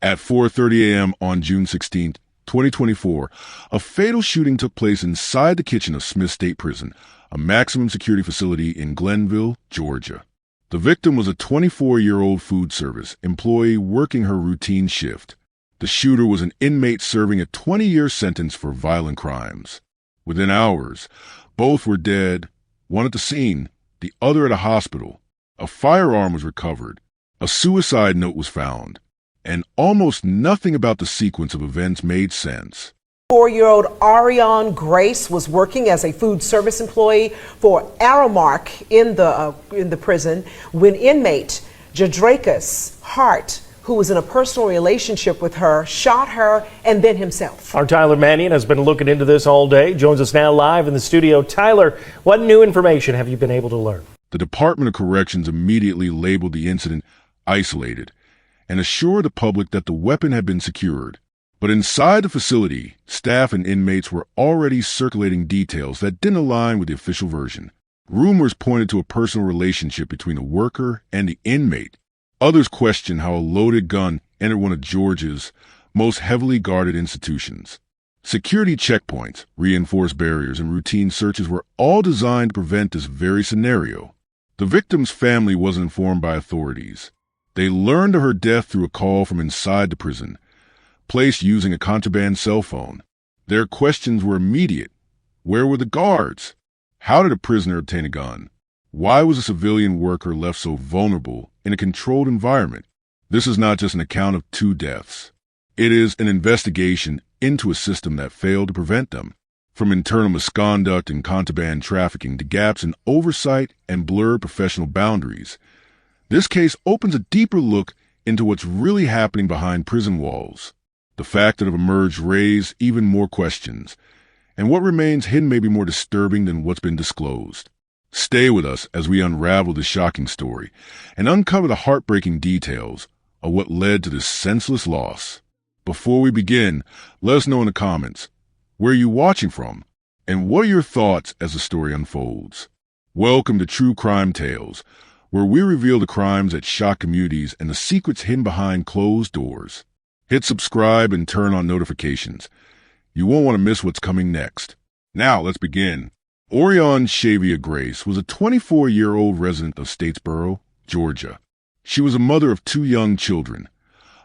At 4:30 a.m. on June 16, 2024, a fatal shooting took place inside the kitchen of Smith State Prison, a maximum security facility in Glenville, Georgia. The victim was a 24-year-old food service employee working her routine shift. The shooter was an inmate serving a 20-year sentence for violent crimes. Within hours, both were dead, one at the scene, the other at a hospital. A firearm was recovered. A suicide note was found. And almost nothing about the sequence of events made sense. 4-year-old Ariane Grace was working as a food service employee for Aramark in the prison when inmate Jadrakus Hart, who was in a personal relationship with her, shot her and then himself. Our Tyler Mannion has been looking into this all day. Joins us now live in the studio. Tyler, what new information have you been able to learn? The Department of Corrections immediately labeled the incident isolated and assured the public that the weapon had been secured. But inside the facility, staff and inmates were already circulating details that didn't align with the official version. Rumors pointed to a personal relationship between the worker and the inmate. Others questioned how a loaded gun entered one of Georgia's most heavily guarded institutions. Security checkpoints, reinforced barriers, and routine searches were all designed to prevent this very scenario. The victim's family wasn't informed by authorities. They learned of her death through a call from inside the prison, placed using a contraband cell phone. Their questions were immediate. Where were the guards? How did a prisoner obtain a gun? Why was a civilian worker left so vulnerable in a controlled environment? This is not just an account of two deaths. It is an investigation into a system that failed to prevent them. From internal misconduct and contraband trafficking to gaps in oversight and blurred professional boundaries, this case opens a deeper look into what's really happening behind prison walls. The facts that have emerged raise even more questions, and what remains hidden may be more disturbing than what's been disclosed. Stay with us as we unravel this shocking story and uncover the heartbreaking details of what led to this senseless loss. Before we begin, let us know in the comments, where are you watching from, and what are your thoughts as the story unfolds? Welcome to True Crime Tales, where we reveal the crimes that shock communities and the secrets hidden behind closed doors. Hit subscribe and turn on notifications. You won't want to miss what's coming next. Now, let's begin. Ariane Shavia Grace was a 24-year-old resident of Statesboro, Georgia. She was a mother of two young children,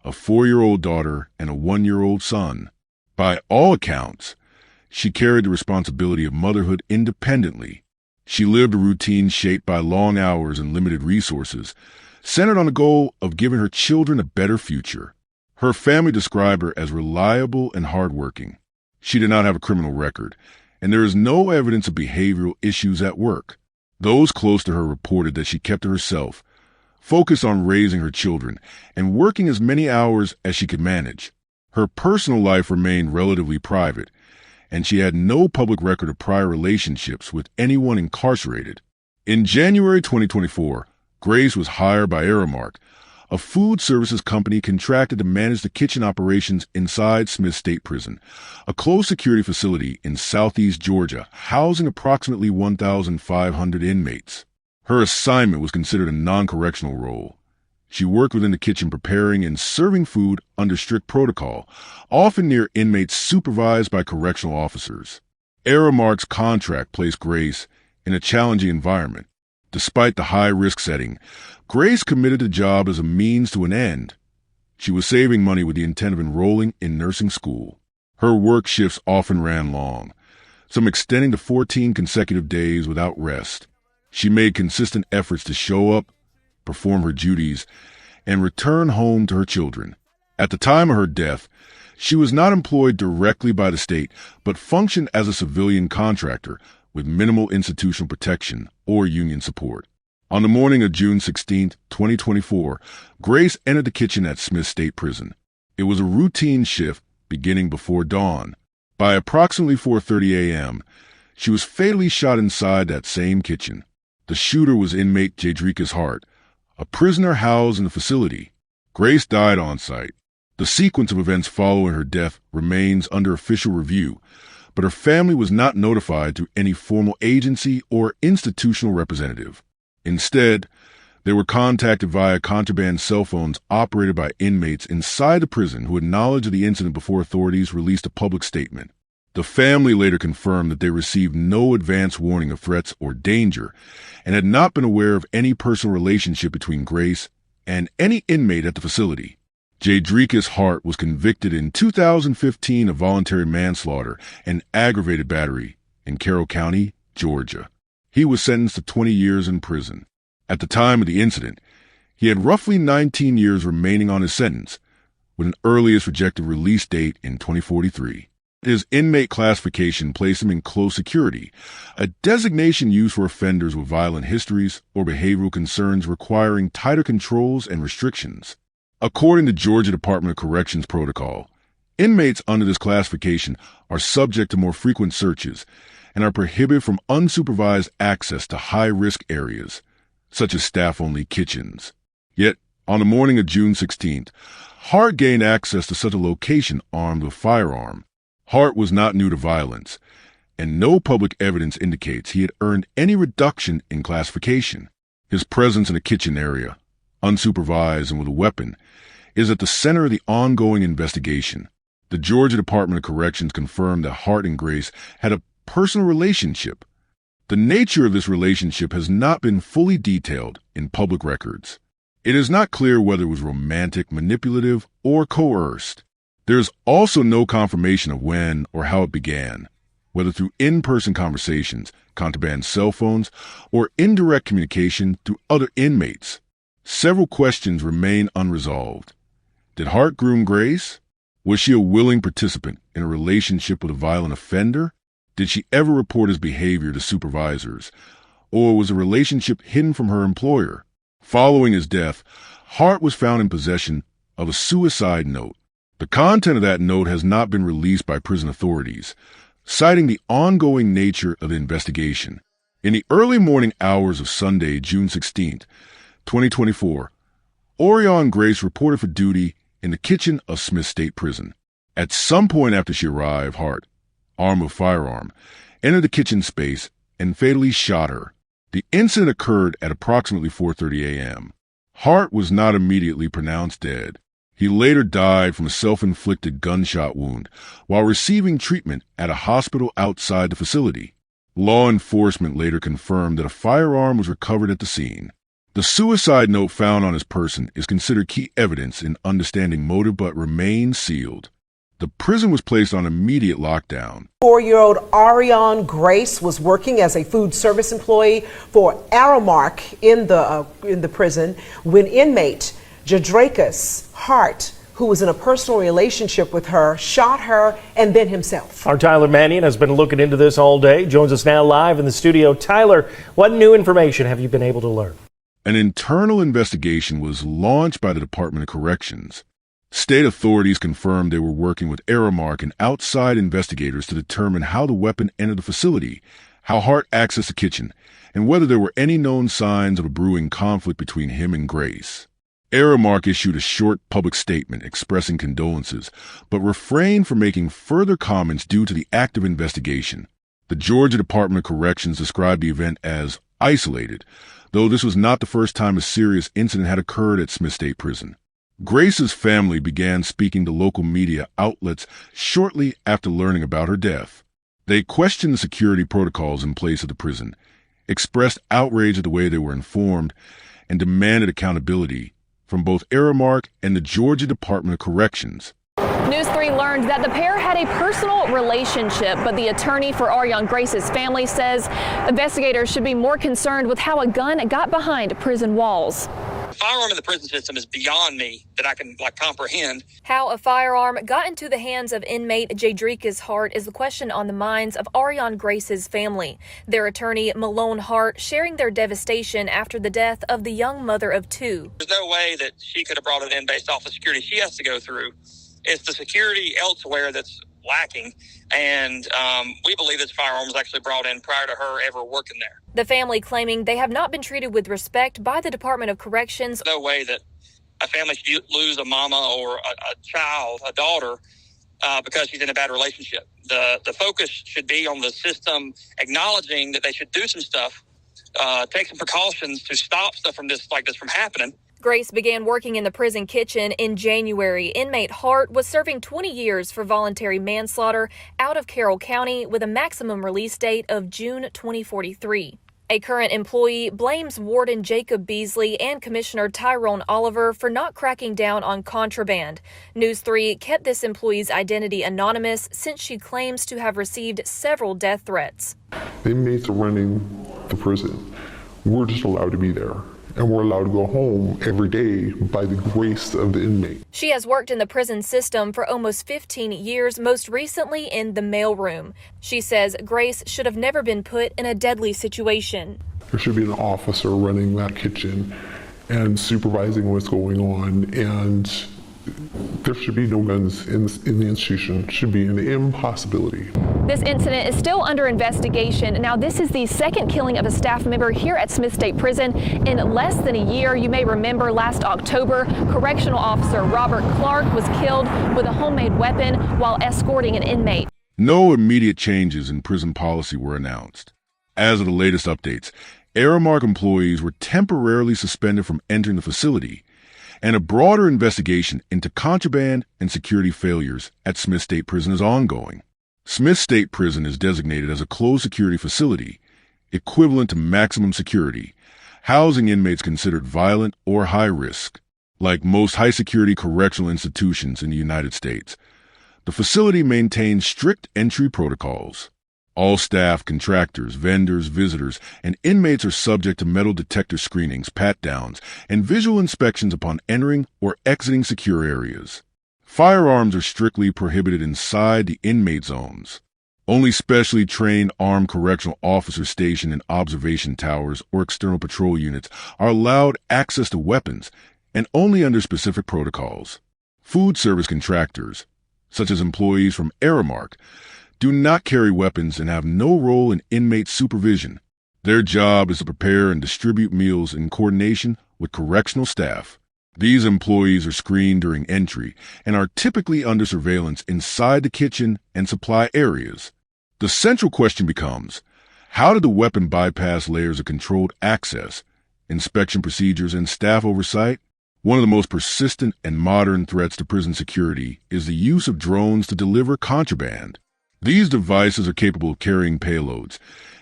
a 4-year-old daughter and a 1-year-old son. By all accounts, she carried the responsibility of motherhood independently. She lived a routine shaped by long hours and limited resources, centered on the goal of giving her children a better future. Her family described her as reliable and hardworking. She did not have a criminal record, and there is no evidence of behavioral issues at work. Those close to her reported that she kept to herself, focused on raising her children, and working as many hours as she could manage. Her personal life remained relatively private, and she had no public record of prior relationships with anyone incarcerated. In January 2024, Grace was hired by Aramark, a food services company contracted to manage the kitchen operations inside Smith State Prison, a closed security facility in southeast Georgia, housing approximately 1,500 inmates. Her assignment was considered a non-correctional role. She worked within the kitchen preparing and serving food under strict protocol, often near inmates supervised by correctional officers. Aramark's contract placed Grace in a challenging environment. Despite the high-risk setting, Grace committed the job as a means to an end. She was saving money with the intent of enrolling in nursing school. Her work shifts often ran long, some extending to 14 consecutive days without rest. She made consistent efforts to show up, perform her duties, and return home to her children. At the time of her death, she was not employed directly by the state, but functioned as a civilian contractor with minimal institutional protection or union support. On the morning of June 16, 2024, Grace entered the kitchen at Smith State Prison. It was a routine shift beginning before dawn. By approximately 4:30 a.m., she was fatally shot inside that same kitchen. The shooter was inmate Jadrakus Hart, a prisoner housed in the facility. Grace died on site. The sequence of events following her death remains under official review, but her family was not notified through any formal agency or institutional representative. Instead, They were contacted via contraband cell phones operated by inmates inside the prison who had knowledge of the incident before authorities released a public statement. The family later confirmed that they received no advance warning of threats or danger and had not been aware of any personal relationship between Grace and any inmate at the facility. Jadricus Hart was convicted in 2015 of voluntary manslaughter and aggravated battery in Carroll County, Georgia. He was sentenced to 20 years in prison. At the time of the incident, he had roughly 19 years remaining on his sentence, with an earliest projected release date in 2043. His inmate classification placed him in close security, a designation used for offenders with violent histories or behavioral concerns requiring tighter controls and restrictions. According to Georgia Department of Corrections protocol, inmates under this classification are subject to more frequent searches and are prohibited from unsupervised access to high-risk areas, such as staff-only kitchens. Yet, on the morning of June 16th, Hart gained access to such a location armed with a firearm. Hart was not new to violence, and no public evidence indicates he had earned any reduction in classification. His presence in a kitchen area, unsupervised and with a weapon, is at the center of the ongoing investigation. The Georgia Department of Corrections confirmed that Hart and Grace had a personal relationship. The nature of this relationship has not been fully detailed in public records. It is not clear whether it was romantic, manipulative, or coerced. There is also no confirmation of when or how it began, whether through in-person conversations, contraband cell phones, or indirect communication through other inmates. Several questions remain unresolved. Did Hart groom Grace? Was she a willing participant in a relationship with a violent offender? Did she ever report his behavior to supervisors? Or was the relationship hidden from her employer? Following his death, Hart was found in possession of a suicide note. The content of that note has not been released by prison authorities, citing the ongoing nature of the investigation. In the early morning hours of Sunday, June 16th, 2024, Orion Grace reported for duty in the kitchen of Smith State Prison. At some point after she arrived, Hart, armed with a firearm, entered the kitchen space and fatally shot her. The incident occurred at approximately 4:30 a.m. Hart was not immediately pronounced dead. He later died from a self-inflicted gunshot wound while receiving treatment at a hospital outside the facility. Law enforcement later confirmed that a firearm was recovered at the scene. The suicide note found on his person is considered key evidence in understanding motive but remains sealed. The prison was placed on immediate lockdown. 4-year-old Orion Grace was working as a food service employee for Aramark in the prison when inmate Jadricus Hart, who was in a personal relationship with her, shot her and then himself. Our Tyler Mannion has been looking into this all day. Joins us now live in the studio. Tyler, what new information have you been able to learn? An internal investigation was launched by the Department of Corrections. State authorities confirmed they were working with Aramark and outside investigators to determine how the weapon entered the facility, how Hart accessed the kitchen, and whether there were any known signs of a brewing conflict between him and Grace. Aramark issued a short public statement expressing condolences, but refrained from making further comments due to the active investigation. The Georgia Department of Corrections described the event as isolated, though this was not the first time a serious incident had occurred at Smith State Prison. Grace's family began speaking to local media outlets shortly after learning about her death. They questioned the security protocols in place at the prison, expressed outrage at the way they were informed, and demanded accountability from both Aramark and the Georgia Department of Corrections. News 3 learned that the pair had a personal relationship, but the attorney for Orion Grace's family says investigators should be more concerned with how a gun got behind prison walls. The firearm in the prison system is beyond me that I can comprehend. How a firearm got into the hands of inmate Jadricus Hart is the question on the minds of Orion Grace's family. Their attorney, Malone Hart, sharing their devastation after the death of the young mother of two. There's no way that she could have brought it in based off the security she has to go through. It's the security elsewhere that's lacking, and we believe this firearm was actually brought in prior to her ever working there. The family claiming they have not been treated with respect by the Department of Corrections. No way that a family should lose a mama or a child, a daughter, because she's in a bad relationship. The focus should be on the system acknowledging that they should do some stuff take some precautions to stop stuff from this from happening. Grace began working in the prison kitchen in January. Inmate Hart was serving 20 years for voluntary manslaughter out of Carroll County with a maximum release date of June 2043. A current employee blames Warden Jacob Beasley and Commissioner Tyrone Oliver for not cracking down on contraband. News 3 kept this employee's identity anonymous since she claims to have received several death threats. The inmates are running the prison. We're just allowed to be there, and we're allowed to go home every day by the grace of the inmate. She has worked in the prison system for almost 15 years, most recently in the mailroom. She says Grace should have never been put in a deadly situation. There should be an officer running that kitchen and supervising what's going on, and there should be no guns in the institution. It should be an impossibility. This incident is still under investigation. Now, this is the second killing of a staff member here at Smith State Prison in less than a year. You may remember last October, correctional officer Robert Clark was killed with a homemade weapon while escorting an inmate. No immediate changes in prison policy were announced. As of the latest updates, Aramark employees were temporarily suspended from entering the facility, and a broader investigation into contraband and security failures at Smith State Prison is ongoing. Smith State Prison is designated as a closed security facility, equivalent to maximum security, housing inmates considered violent or high risk. Like most high-security correctional institutions in the United States, the facility maintains strict entry protocols. All staff, contractors, vendors, visitors, and inmates are subject to metal detector screenings, pat-downs, and visual inspections upon entering or exiting secure areas. Firearms are strictly prohibited inside the inmate zones. Only specially trained armed correctional officers stationed in observation towers or external patrol units are allowed access to weapons, and only under specific protocols. Food service contractors, such as employees from Aramark, do not carry weapons and have no role in inmate supervision. Their job is to prepare and distribute meals in coordination with correctional staff. These employees are screened during entry and are typically under surveillance inside the kitchen and supply areas. The central question becomes, how did the weapon bypass layers of controlled access, inspection procedures, and staff oversight? One of the most persistent and modern threats to prison security is the use of drones to deliver contraband. These devices are capable of carrying payloads,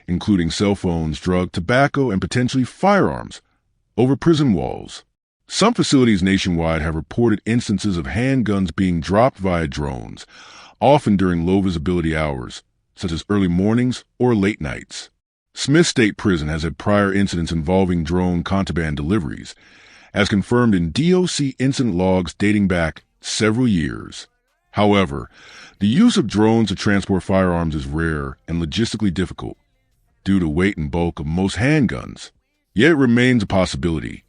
including cell phones, drug, tobacco, and potentially firearms, over prison walls. Some facilities nationwide have reported instances of handguns being dropped via drones, often during low visibility hours, such as early mornings or late nights. Smith State Prison has had prior incidents involving drone contraband deliveries, as confirmed in DOC incident logs dating back several years. However, the use of drones to transport firearms is rare and logistically difficult due to weight and bulk of most handguns. Yet it remains a possibility,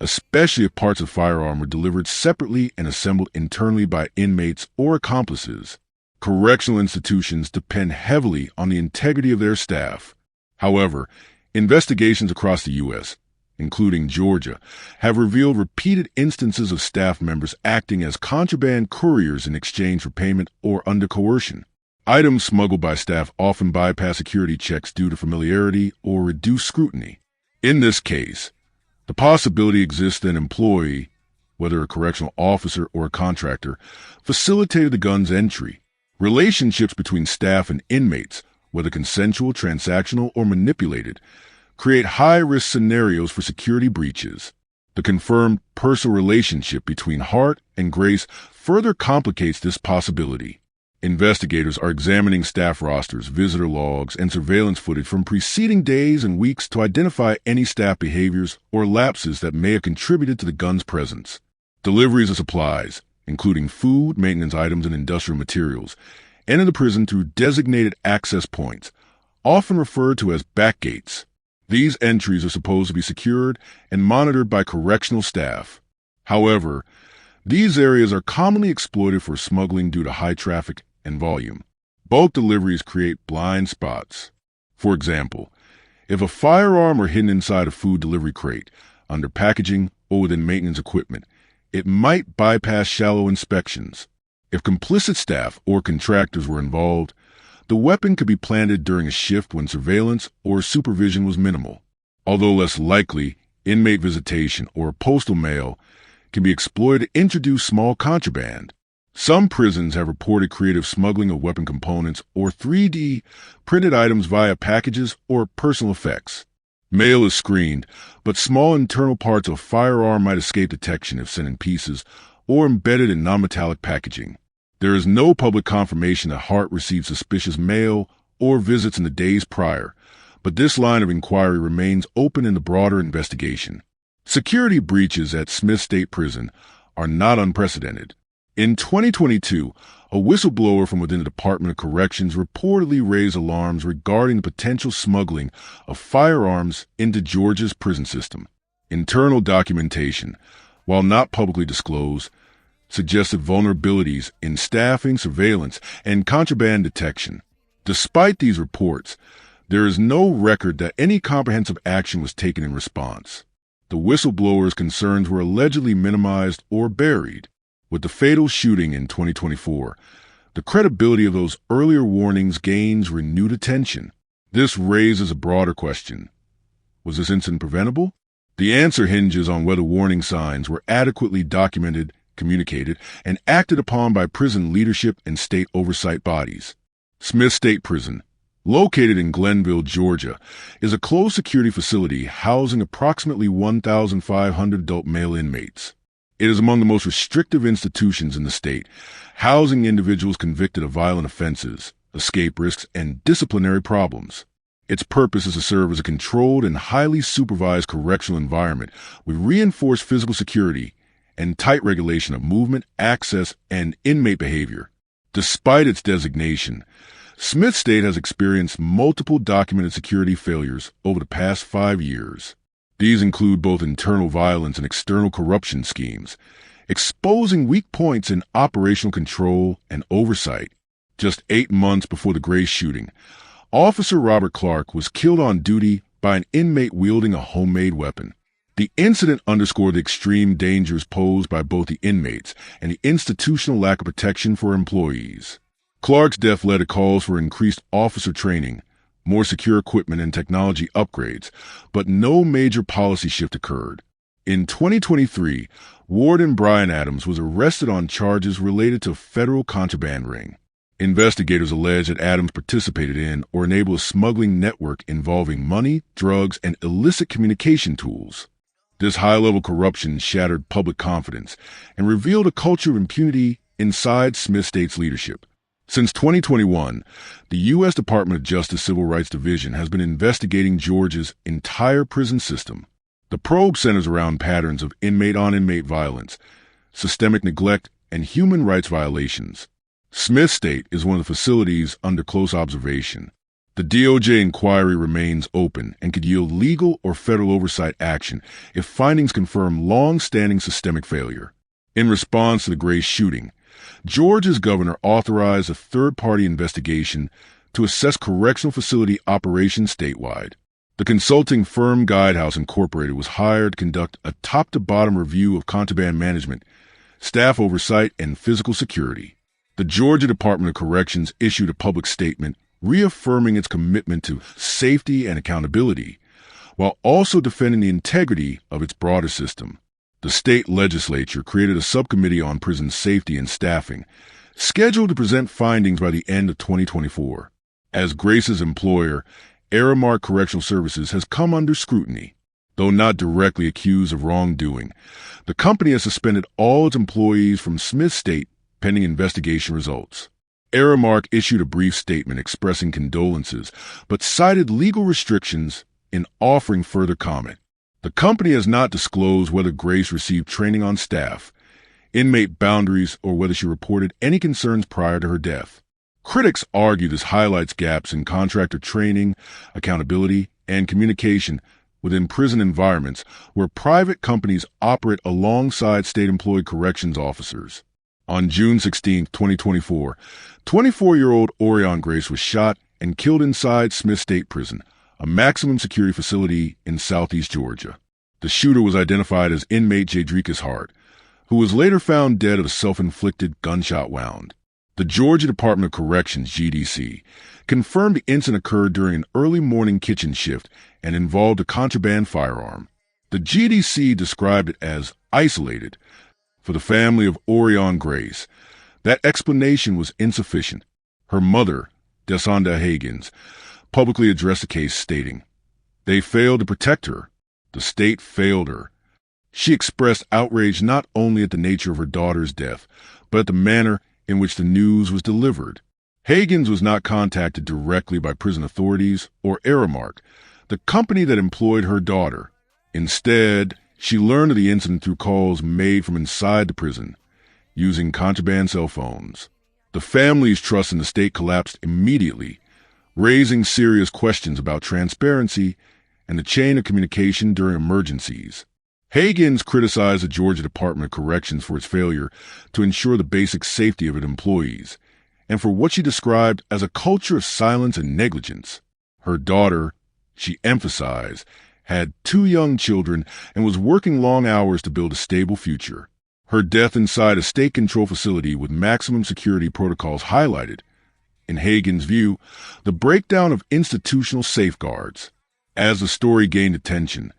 especially if parts of firearm were delivered separately and assembled internally by inmates or accomplices. Correctional institutions depend heavily on the integrity of their staff. However, investigations across the U.S., including Georgia, have revealed repeated instances of staff members acting as contraband couriers in exchange for payment or under coercion. Items smuggled by staff often bypass security checks due to familiarity or reduced scrutiny. In this case, the possibility exists that an employee, whether a correctional officer or a contractor, facilitated the gun's entry. Relationships between staff and inmates, whether consensual, transactional, or manipulated, create high-risk scenarios for security breaches. The confirmed personal relationship between Hart and Grace further complicates this possibility. Investigators are examining staff rosters, visitor logs, and surveillance footage from preceding days and weeks to identify any staff behaviors or lapses that may have contributed to the gun's presence. Deliveries of supplies, including food, maintenance items, and industrial materials, enter the prison through designated access points, often referred to as back gates. These entries are supposed to be secured and monitored by correctional staff. However, these areas are commonly exploited for smuggling due to high traffic and volume. Bulk deliveries create blind spots. For example, if a firearm were hidden inside a food delivery crate, under packaging, or within maintenance equipment, it might bypass shallow inspections. If complicit staff or contractors were involved, the weapon could be planted during a shift when surveillance or supervision was minimal. Although less likely, inmate visitation or postal mail can be exploited to introduce small contraband. Some prisons have reported creative smuggling of weapon components or 3D printed items via packages or personal effects. Mail is screened, but small internal parts of a firearm might escape detection if sent in pieces or embedded in non-metallic packaging. There is no public confirmation that Hart received suspicious mail or visits in the days prior, but this line of inquiry remains open in the broader investigation. Security breaches at Smith State Prison are not unprecedented. In 2022, a whistleblower from within the Department of Corrections reportedly raised alarms regarding the potential smuggling of firearms into Georgia's prison system. Internal documentation, while not publicly disclosed, suggested vulnerabilities in staffing, surveillance, and contraband detection. Despite these reports, there is no record that any comprehensive action was taken in response. The whistleblower's concerns were allegedly minimized or buried. With the fatal shooting in 2024, the credibility of those earlier warnings gains renewed attention. This raises a broader question. Was this incident preventable? The answer hinges on whether warning signs were adequately documented, communicated, and acted upon by prison leadership and state oversight bodies. Smith State Prison, located in Glenville, Georgia, is a closed security facility housing approximately 1,500 adult male inmates. It is among the most restrictive institutions in the state, housing individuals convicted of violent offenses, escape risks, and disciplinary problems. Its purpose is to serve as a controlled and highly supervised correctional environment with reinforced physical security and tight regulation of movement, access, and inmate behavior. Despite its designation, Smith State has experienced multiple documented security failures over the past 5 years. These include both internal violence and external corruption schemes, exposing weak points in operational control and oversight. Just 8 months before the Grace shooting, Officer Robert Clark was killed on duty by an inmate wielding a homemade weapon. The incident underscored the extreme dangers posed by both the inmates and the institutional lack of protection for employees. Clark's death led to calls for increased officer training, more secure equipment and technology upgrades, but no major policy shift occurred. In 2023, Warden Brian Adams was arrested on charges related to a federal contraband ring. Investigators allege that Adams participated in or enabled a smuggling network involving money, drugs, and illicit communication tools. This high-level corruption shattered public confidence and revealed a culture of impunity inside Smith State's leadership. Since 2021, the U.S. Department of Justice Civil Rights Division has been investigating Georgia's entire prison system. The probe centers around patterns of inmate-on-inmate violence, systemic neglect, and human rights violations. Smith State is one of the facilities under close observation. The DOJ inquiry remains open and could yield legal or federal oversight action if findings confirm long-standing systemic failure. In response to the Grace shooting, Georgia's governor authorized a third-party investigation to assess correctional facility operations statewide. The consulting firm Guidehouse Incorporated was hired to conduct a top-to-bottom review of contraband management, staff oversight, and physical security. The Georgia Department of Corrections issued a public statement reaffirming its commitment to safety and accountability, while also defending the integrity of its broader system. The state legislature created a subcommittee on prison safety and staffing, scheduled to present findings by the end of 2024. As Grace's employer, Aramark Correctional Services has come under scrutiny. Though not directly accused of wrongdoing, the company has suspended all its employees from Smith State pending investigation results. Aramark issued a brief statement expressing condolences, but cited legal restrictions in offering further comment. The company has not disclosed whether Grace received training on staff, inmate boundaries, or whether she reported any concerns prior to her death. Critics argue this highlights gaps in contractor training, accountability, and communication within prison environments where private companies operate alongside state-employed corrections officers. On June 16, 2024, 24-year-old Orion Grace was shot and killed inside Smith State Prison, a maximum security facility in southeast Georgia. The shooter was identified as inmate Jadricus Hart, who was later found dead of a self-inflicted gunshot wound. The Georgia Department of Corrections, GDC, confirmed the incident occurred during an early morning kitchen shift and involved a contraband firearm. The GDC described it as isolated for the family of Orion Grace. That explanation was insufficient. Her mother, Desonda Higgins, publicly addressed the case, stating, "They failed to protect her. The state failed her." She expressed outrage not only at the nature of her daughter's death, but at the manner in which the news was delivered. Higgins was not contacted directly by prison authorities or Aramark, the company that employed her daughter. Instead, she learned of the incident through calls made from inside the prison, using contraband cell phones. The family's trust in the state collapsed immediately, raising serious questions about transparency and the chain of communication during emergencies. Higgins criticized the Georgia Department of Corrections for its failure to ensure the basic safety of its employees, and for what she described as a culture of silence and negligence. Her daughter, she emphasized, had 2 young children and was working long hours to build a stable future. Her death inside a state-controlled facility with maximum security protocols highlighted, in Higgins' view, the breakdown of institutional safeguards. As the story gained attention,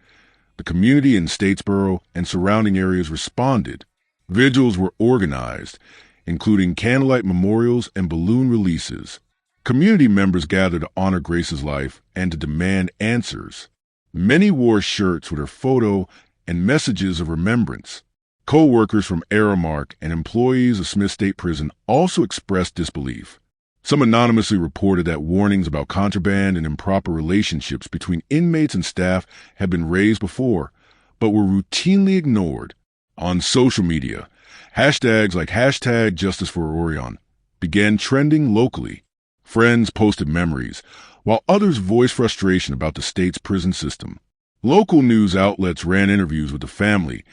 the community in Statesboro and surrounding areas responded. Vigils were organized, including candlelight memorials and balloon releases. Community members gathered to honor Grace's life and to demand answers. Many wore shirts with her photo and messages of remembrance. Co-workers from Aramark and employees of Smith State Prison also expressed disbelief. Some anonymously reported that warnings about contraband and improper relationships between inmates and staff had been raised before, but were routinely ignored. On social media, hashtags like #JusticeForOrion began trending locally. Friends posted memories, while others voiced frustration about the state's prison system. Local news outlets ran interviews with the family,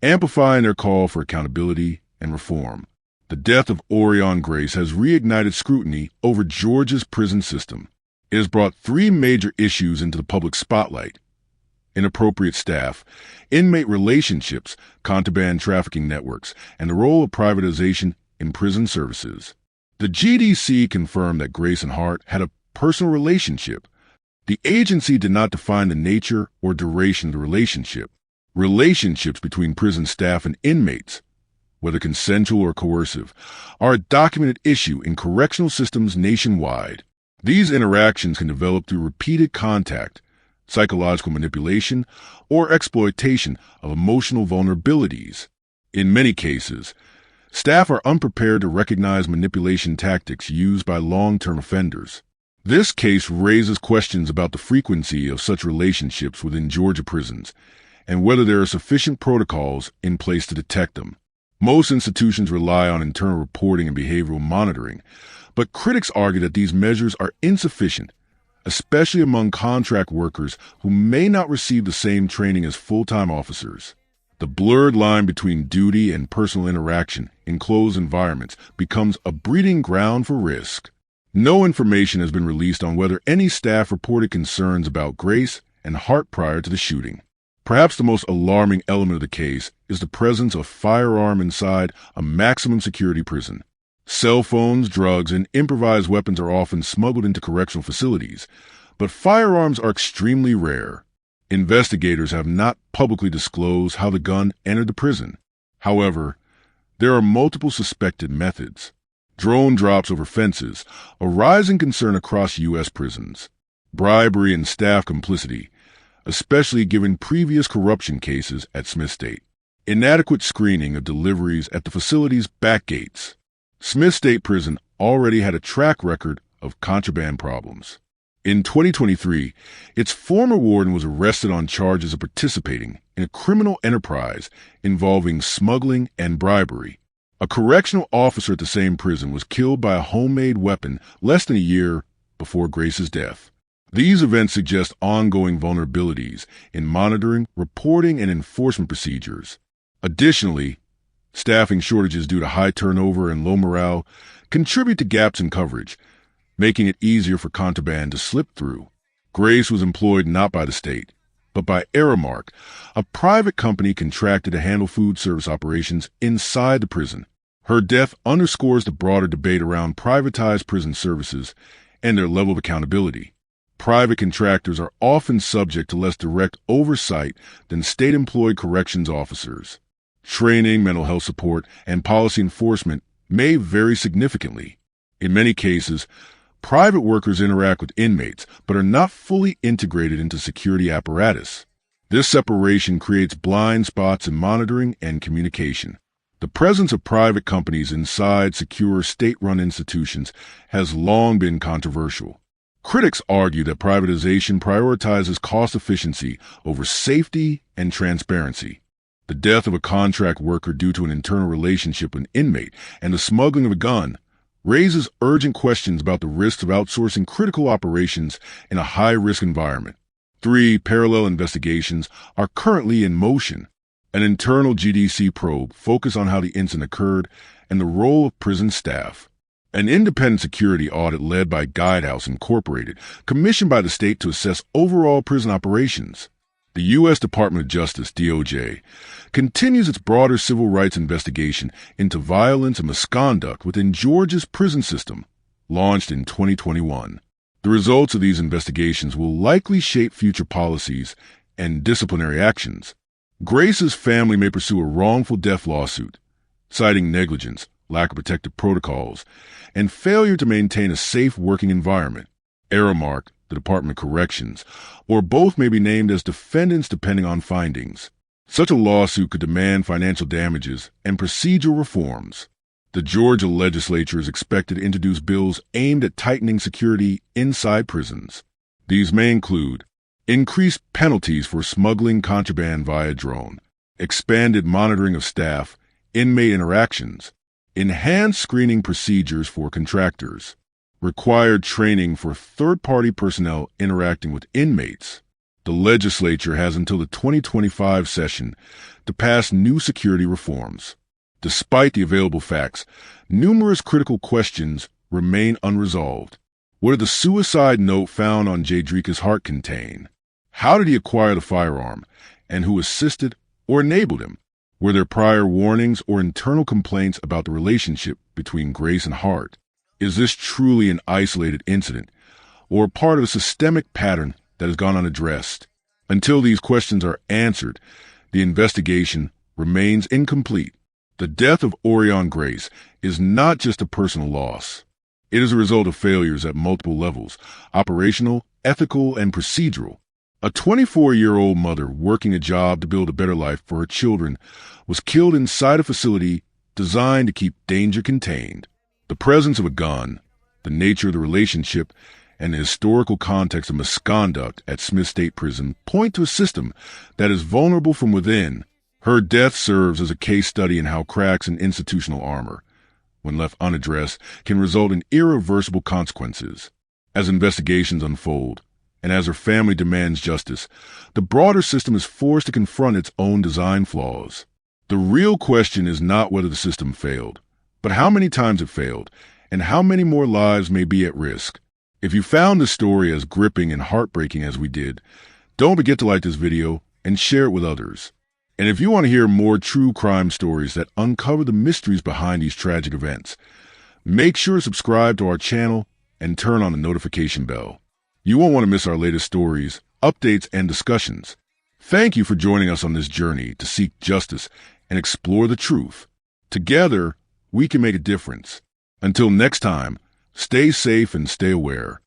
amplifying their call for accountability and reform. The death of Orion Grace has reignited scrutiny over Georgia's prison system. It has brought 3 major issues into the public spotlight: inappropriate staff, inmate relationships, contraband trafficking networks, and the role of privatization in prison services. The GDC confirmed that Grace and Hart had a personal relationship. The agency did not define the nature or duration of the relationship. Relationships between prison staff and inmates, whether consensual or coercive, are a documented issue in correctional systems nationwide. These interactions can develop through repeated contact, psychological manipulation, or exploitation of emotional vulnerabilities. In many cases, staff are unprepared to recognize manipulation tactics used by long-term offenders. This case raises questions about the frequency of such relationships within Georgia prisons and whether there are sufficient protocols in place to detect them. Most institutions rely on internal reporting and behavioral monitoring, but critics argue that these measures are insufficient, especially among contract workers who may not receive the same training as full-time officers. The blurred line between duty and personal interaction in closed environments becomes a breeding ground for risk. No information has been released on whether any staff reported concerns about Grace and Hart prior to the shooting. Perhaps the most alarming element of the case is the presence of a firearm inside a maximum security prison. Cell phones, drugs, and improvised weapons are often smuggled into correctional facilities, but firearms are extremely rare. Investigators have not publicly disclosed how the gun entered the prison. However, there are multiple suspected methods. Drone drops over fences, a rising concern across U.S. prisons. Bribery and staff complicity, especially given previous corruption cases at Smith State. Inadequate screening of deliveries at the facility's back gates. Smith State Prison already had a track record of contraband problems. In 2023, its former warden was arrested on charges of participating in a criminal enterprise involving smuggling and bribery. A correctional officer at the same prison was killed by a homemade weapon less than a year before Grace's death. These events suggest ongoing vulnerabilities in monitoring, reporting, and enforcement procedures. Additionally, staffing shortages due to high turnover and low morale contribute to gaps in coverage, making it easier for contraband to slip through. Grace was employed not by the state, but by Aramark, a private company contracted to handle food service operations inside the prison. Her death underscores the broader debate around privatized prison services and their level of accountability. Private contractors are often subject to less direct oversight than state-employed corrections officers. Training, mental health support, and policy enforcement may vary significantly. In many cases, private workers interact with inmates but are not fully integrated into security apparatus. This separation creates blind spots in monitoring and communication. The presence of private companies inside secure state-run institutions has long been controversial. Critics argue that privatization prioritizes cost efficiency over safety and transparency. The death of a contract worker due to an internal relationship with an inmate and the smuggling of a gun raises urgent questions about the risks of outsourcing critical operations in a high-risk environment. 3 parallel investigations are currently in motion. An internal GDC probe focused on how the incident occurred and the role of prison staff. An independent security audit led by Guidehouse Incorporated, commissioned by the state to assess overall prison operations. The U.S. Department of Justice, DOJ, continues its broader civil rights investigation into violence and misconduct within Georgia's prison system, launched in 2021. The results of these investigations will likely shape future policies and disciplinary actions. Grace's family may pursue a wrongful death lawsuit, citing negligence, lack of protective protocols, and failure to maintain a safe working environment. Aramark, the Department of Corrections, or both may be named as defendants depending on findings. Such a lawsuit could demand financial damages and procedural reforms. The Georgia legislature is expected to introduce bills aimed at tightening security inside prisons. These may include increased penalties for smuggling contraband via drone, expanded monitoring of staff, inmate interactions, enhanced screening procedures for contractors, required training for third-party personnel interacting with inmates. The legislature has until the 2025 session to pass new security reforms. Despite the available facts, numerous critical questions remain unresolved. What did the suicide note found on Jadrika's heart contain? How did he acquire the firearm, and who assisted or enabled him? Were there prior warnings or internal complaints about the relationship between Grace and Hart? Is this truly an isolated incident, or part of a systemic pattern that has gone unaddressed? Until these questions are answered, the investigation remains incomplete. The death of Orion Grace is not just a personal loss. It is a result of failures at multiple levels: operational, ethical, and procedural. A 24-year-old mother working a job to build a better life for her children was killed inside a facility designed to keep danger contained. The presence of a gun, the nature of the relationship, and the historical context of misconduct at Smith State Prison point to a system that is vulnerable from within. Her death serves as a case study in how cracks in institutional armor, when left unaddressed, can result in irreversible consequences. As investigations unfold, and as her family demands justice, the broader system is forced to confront its own design flaws. The real question is not whether the system failed, but how many times it failed, and how many more lives may be at risk. If you found this story as gripping and heartbreaking as we did, don't forget to like this video and share it with others. And if you want to hear more true crime stories that uncover the mysteries behind these tragic events, make sure to subscribe to our channel and turn on the notification bell. You won't want to miss our latest stories, updates, and discussions. Thank you for joining us on this journey to seek justice and explore the truth. Together, we can make a difference. Until next time, stay safe and stay aware.